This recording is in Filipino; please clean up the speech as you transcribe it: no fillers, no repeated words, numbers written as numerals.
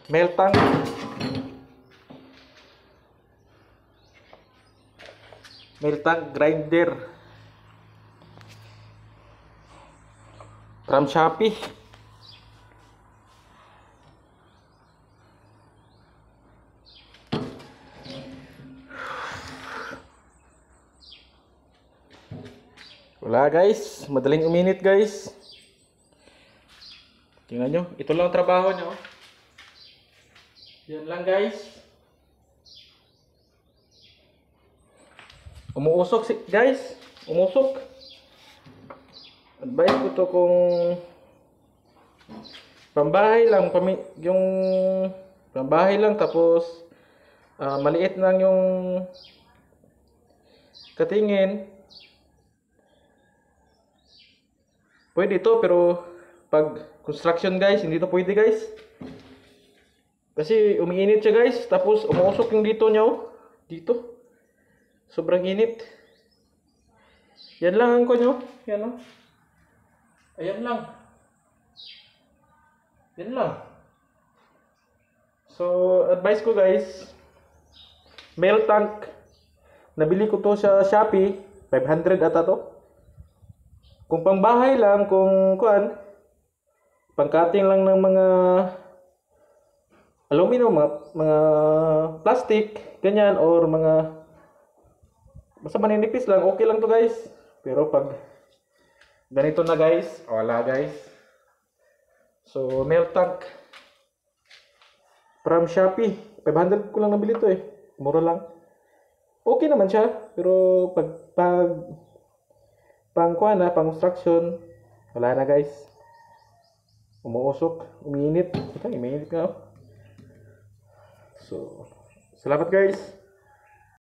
Milk tank. Milk tank grinder from Shopee. Wala guys, madaling uminit guys. Tingnan nyo, ito lang ang trabaho nyo. Yan lang guys. Umuusok guys, umusok. Advice ko to kung pambahay lang, yung pambahay lang tapos maliit lang yung katingin. Pwede ito, pero pag construction guys, hindi ito pwede guys. Kasi umiinit siya guys, tapos umuusok yung dito nyo. Dito. Sobrang init. Yan lang ang ko nyo. Yan o. Ayan lang. Yan lang. So, advice ko guys, milk tank. Nabili ko to sa Shopee. 500 ata to. Kung pangbahay lang, kung kuan, pangkating lang ng mga aluminum, mga plastic, ganyan, or mga basta maninipis lang, okay lang to guys. Pero pag ganito na guys, wala guys. So, milk tank from Shopee. 500 ko lang nabili to eh. Mura lang. Okay naman siya, pero pag pang kuha na, pang construction, wala na guys. Umuusok, umiinit. Ito, umiinit nga. So, salamat guys.